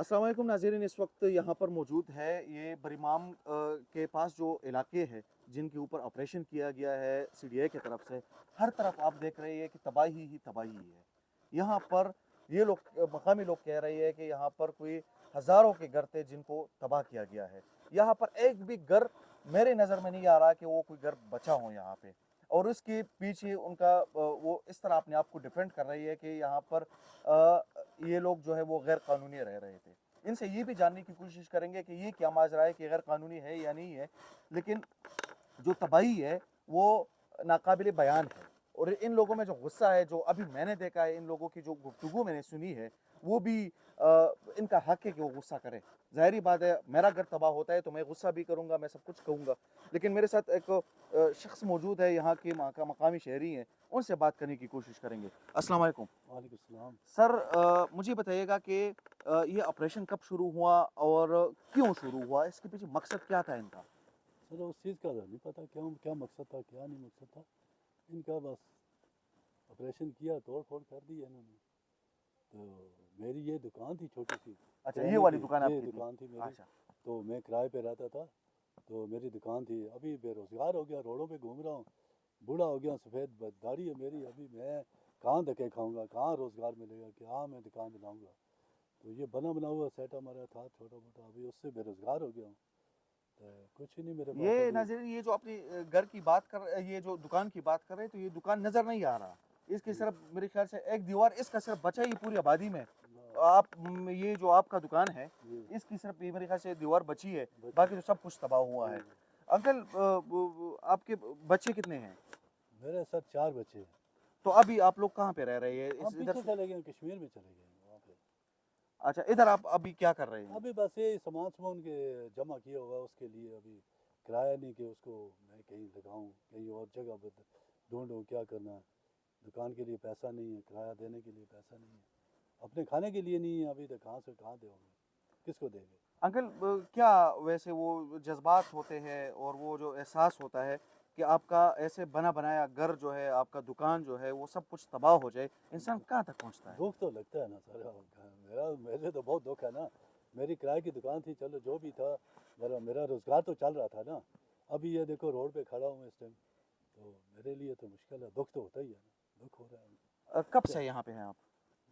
अस्सलाम वालेकुम नाज़रीन, इस वक्त यहाँ पर मौजूद है ये बरीमाम के पास जो इलाके है जिनके ऊपर ऑपरेशन किया गया है सीडीए की तरफ से। हर तरफ आप देख रहे हैं कि तबाही ही तबाही है। यहाँ पर ये लोग मकामी लोग कह रहे हैं कि यहाँ पर कोई हज़ारों के घर थे जिनको तबाह किया गया है। यहाँ पर एक भी घर मेरे नज़र में नहीं आ रहा कि वो कोई घर बचा हो यहाँ पे। और उसके पीछे उनका वो इस तरह अपने आप को डिफेंड कर रही है कि यहाँ पर ये लोग जो है वो गैर कानूनी रह रहे थे। इनसे ये भी जानने की कोशिश करेंगे कि ये क्या माजरा है, कि गैर कानूनी है या नहीं है। लेकिन जो तबाही है वो नाकाबिले बयान है। और इन लोगों में जो गुस्सा है, जो अभी मैंने देखा है, इन लोगों की जो गुफ्तगू मैंने सुनी है, वो भी इनका हक है कि वो गुस्सा करें। ज़ाहिर बात है, मेरा घर तबाह होता है तो मैं गुस्सा भी करूँगा, मैं सब कुछ कहूँगा। लेकिन मेरे साथ एक शख्स मौजूद है, यहाँ के मकामी शहरी हैं, उनसे बात करने की कोशिश करेंगे। अस्सलाम वालेकुम। वालेकुम सलाम। सर, मुझे बताइएगा कि ये ऑपरेशन कब शुरू हुआ और क्यों शुरू हुआ? इसके पीछे मकसद क्या था इनका? सर उस चीज़ का तो नहीं पता क्यों क्या मकसद था क्या नहीं मकसद था इनका। बस ऑपरेशन किया, तोड़ फोड़ कर दी है इन्होंने। तो मेरी ये दुकान थी छोटी सी अच्छा, ये किराने वाली की, दुकान ये आपकी थी? दुकान थी मेरी। अच्छा। तो मैं किराए पे रहता था। तो मेरी दुकान थी, अभी बेरोज़गार हो गया, रोडों पे घूम रहा हूँ, बूढ़ा हो गया, सफ़ेद दाढ़ी है मेरी। अभी मैं कहाँ धक्के खाऊंगा, कहाँ रोज़गार मिलेगा, कहाँ मैं दुकान बनाऊंगा। तो ये बना बना हुआ सेट हमारा था छोटा मोटा, अभी उससे बेरोज़गार हो गया हूँ। तो कुछ ही नहीं मेरे पास ये अभी। नाज़रीन, ये जो अपनी घर की बात कर, ये जो दुकान की बात कर रहे हैं, तो ये दुकान नज़र नहीं आ रहा। इसकी जी। सिर्फ मेरे ख्याल से एक दीवार इसका सिर्फ बचा ही पूरी आबादी में। आप ये जो आपका दुकान है, जी। इसकी सिर्फ ये मेरे ख्याल से दीवार बची है, बच्चे। बाकी तो सब कुछ तबाह हुआ जी है। जी। अंकल, आपके बच्चे कितने हैं? मेरे साथ 4 बच्चे हैं। तो अभी आप लोग कहाँ पे रह रहे हैं? हम इस इधर पीछे चले गए, कश्मीर में चले गए वहाँ पे। अच्छा, इधर आप अभी क्या कर रहे हैं? अभी बस ये सामान सामान के जमा किया हुआ है, उसके लिए अभी किराया नहीं कि उसको मैं कहीं लगाऊं, कहीं और जगह ढूंढूं, क्या करना है। दुकान के लिए पैसा नहीं है, किराया देने के लिए पैसा नहीं है, अपने खाने के लिए नहीं है। अभी तक कहाँ से कहाँ देंगे, किसको देंगे। अंकल, क्या वैसे वो जज़्बात होते हैं और वो जो एहसास होता है कि आपका ऐसे बना बनाया घर जो है, आपका दुकान जो है, वो सब कुछ तबाह हो जाए, इंसान कहाँ तक पहुँचता है? दुख तो लगता है ना सर। मेरे तो बहुत दुख है ना। मेरी किराए की दुकान थी, चलो जो भी था, मेरा मेरा रोज़गार तो चल रहा था ना। अभी ये देखो रोड पे खड़ा हूँ इस टाइम। तो मेरे लिए तो मुश्किल है, दुख तो होता ही है ना, दुख हो रहा है। कब क्या, से यहाँ पे हैं आप?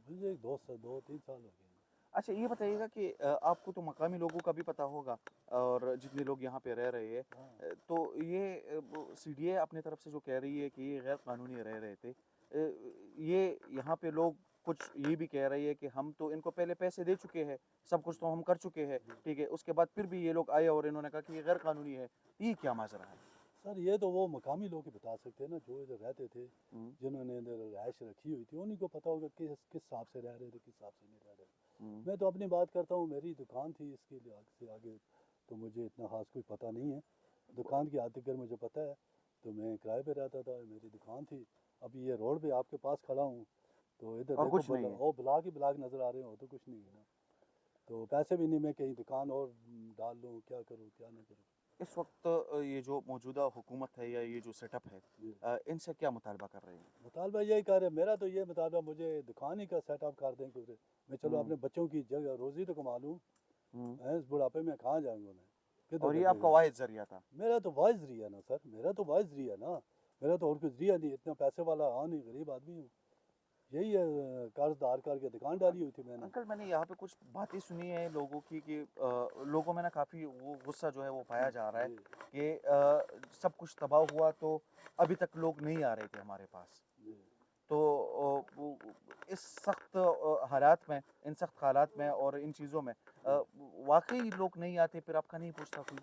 मुझे 2 3 साल हो गए हैं। अच्छा, ये बताइएगा कि आपको तो मकामी लोगों का भी पता होगा, और जितने लोग यहाँ पे रह रहे हैं, हाँ। तो ये सीडीए अपनी तरफ से जो कह रही है कि ये गैर कानूनी रह रहे थे, ये यहाँ पे लोग कुछ ये भी कह रही है कि हम तो इनको पहले पैसे दे चुके हैं, सब कुछ तो हम कर चुके हैं, ठीक है, उसके बाद फिर भी ये लोग आए और इन्होंने कहा कि ये गैर कानूनी है। ये क्या माजरा है? सर ये तो वो मकामी लोग ही बता सकते हैं ना, जो इधर रहते थे, हम्म, जिन्होंने इधर रहायश रखी हुई थी, उन्हीं को पता होगा किस किस हिसाब से रह रहे थे, किस हिसाब से नहीं रह रहे। हम्म। मैं तो अपनी बात करता हूँ, मेरी दुकान थी, इसके लिए आगे से आगे तो मुझे इतना खास कोई पता नहीं है। दुकान की हद तक मुझे पता है। तो मैं किराए पे रहता था, मेरी दुकान थी। अभी ये रोड पे आपके पास खड़ा हूँ, तो इधर और देखो कुछ नहीं है? ओ ब्लाक ही ब्लाक नज़र आ रहे हो, तो कुछ नहीं है ना। तो पैसे भी नहीं, मैं कहीं दुकान और डाल लूँ, क्या करूँ क्या नहीं करूँ। इस वक्त ये जो मौजूदा हुकूमत है या ये जो सेटअप है, जी। इनसे क्या मुतालबा कर रहे हैं? मुतालबा यही कर रहे, मेरा तो ये मुतालबा, मुझे दुकान ही का सेटअप कर दें कुछ। मैं चलो हम्म, अपने बच्चों की जगह रोज़ी तो कमा लूँ। हम्म। मैं इस बुढ़ापे में कहाँ जाऊँगा, मैं किधर और ये आपका लगेगा। वाहिद जरिया था? मेरा तो वाइज रिया ना सर, मेरा तो वाइज रिया ना। मेरा तो और कुछ रिया नहीं, इतना पैसे वाला हाँ नहीं, गरीब आदमी हूँ। यही है, कर्जदार करके दुकान डाली हुई थी मैंने। अंकल, मैंने यहाँ पे कुछ बातें सुनी है लोगों की कि लोगों में ना काफ़ी वो गुस्सा जो है वो पाया जा रहा है जी कि सब कुछ तबाह हुआ तो अभी तक लोग नहीं आ रहे थे हमारे पास। जी। तो इस सख्त हालात में, इन सख्त हालात में और इन चीज़ों में वाकई लोग नहीं आते, फिर आपका नहीं पूछता कोई?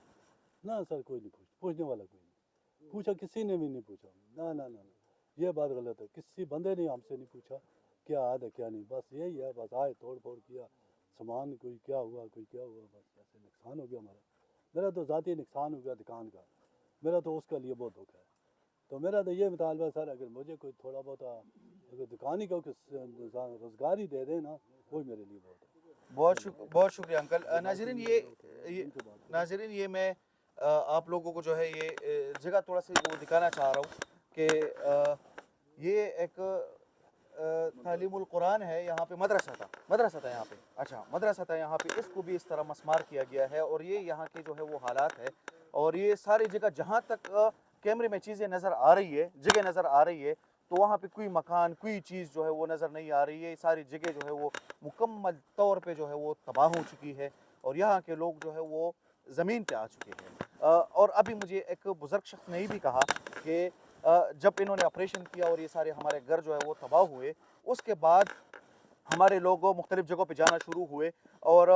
ना सर, कोई नहीं पूछने वाला कोई नहीं पूछा, किसी ने भी नहीं पूछा। ना ना ना ना, ये बात गलत है, किसी बंदे ने हमसे नहीं पूछा क्या हाल है क्या नहीं। बस यही है, बस आए तोड़ फोड़ किया, सामान कोई क्या हुआ कोई क्या हुआ, बस ऐसे नुकसान हो गया हमारा। मेरा तो ज़ाती नुकसान हो गया दुकान का, मेरा तो उसका लिए बहुत दुख है। तो मेरा तो ये मुतालबा सर, अगर मुझे कोई थोड़ा बहुत अगर दुकान ही का रोज़गार ही दे देना, वही मेरे लिए बहुत है। बहुत शुक्रिया अंकल। बाकी नाजरीन, ये लोग हैं, ये इनसे बात करो। नाजरीन, ये मैं आप लोगों को जो है ये जगह थोड़ा सा वो दिखाना चाह रहा हूँ कि ये एक तालीमुल कुरान है, यहाँ पे मदरसा था यहाँ पे, अच्छा मदरसा था यहाँ पे, इसको भी इस तरह मस्मार किया गया है। और ये यहाँ के जो है वो हालात है। और ये सारी जगह जहाँ तक कैमरे में चीज़ें नज़र आ रही है, जगह नज़र आ रही है, तो वहाँ पे कोई मकान, कोई चीज़ जो है वो नज़र नहीं आ रही है। सारी जगह जो है वो मुकम्मल तौर पे जो है वो तबाह हो चुकी है और यहाँ के लोग जो है वो ज़मीन पे आ चुके हैं। और अभी मुझे एक बुज़ुर्ग शख्स ने भी कहा कि जब इन्होंने ऑपरेशन किया और ये सारे हमारे घर जो है वो तबाह हुए, उसके बाद हमारे लोग मुख्तलिफ़ जगहों पे जाना शुरू हुए। और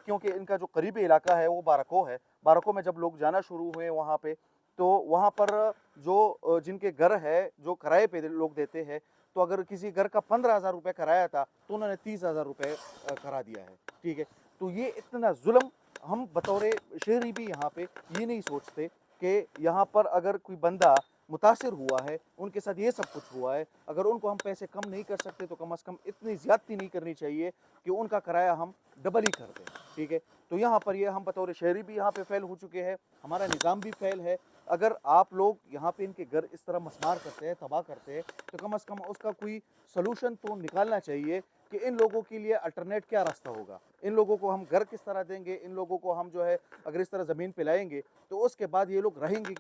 क्योंकि इनका जो करीबी इलाका है वो बारको है, बारको में जब लोग जाना शुरू हुए वहाँ पे, तो वहाँ पर जो जिनके घर है, जो किराए पे लोग देते हैं, तो अगर किसी घर का 15,000 रुपये किराया था तो उन्होंने 30,000 रुपये करा दिया है। ठीक है, तो ये इतना जुल्म, हम बतौर शहरी भी यहाँ पे ये नहीं सोचते कि यहाँ पर अगर कोई बंदा मुतासिर हुआ है, उनके साथ ये सब कुछ हुआ है, अगर उनको हम पैसे कम नहीं कर सकते तो कम से कम इतनी ज़्यादती नहीं करनी चाहिए कि उनका किराया हम डबल ही कर दें। ठीक है, तो यहाँ पर ये हम बतौर शहरी भी यहाँ पे फ़ेल हो चुके हैं, हमारा निज़ाम भी फ़ेल है। अगर आप लोग यहाँ पे इनके घर इस तरह मस्मार करते हैं, तबाह करते हैं, तो कम से कम उसका कोई सलूशन तो निकालना चाहिए कि इन लोगों के लिए अल्टरनेट क्या रास्ता होगा, इन लोगों को हम घर किस तरह देंगे, इन लोगों को हम जो है अगर इस तरह ज़मीन पे लाएंगे तो उसके बाद ये लोग रहेंगे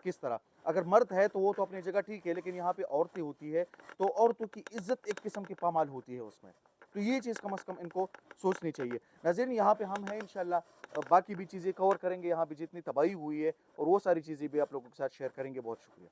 किस तरह। अगर मर्द है तो वो तो अपनी जगह ठीक है, लेकिन यहाँ पे औरतें होती है, तो औरतों की इज्जत एक किस्म की पामाल होती है उसमें। तो ये चीज़ कम से कम इनको सोचनी चाहिए। नाज़रीन, यहाँ पे हम हैं इंशाल्लाह, बाकी भी चीज़ें कवर करेंगे, यहाँ पे जितनी तबाही हुई है और वो सारी चीज़ें भी आप लोगों के साथ शेयर करेंगे। बहुत शुक्रिया।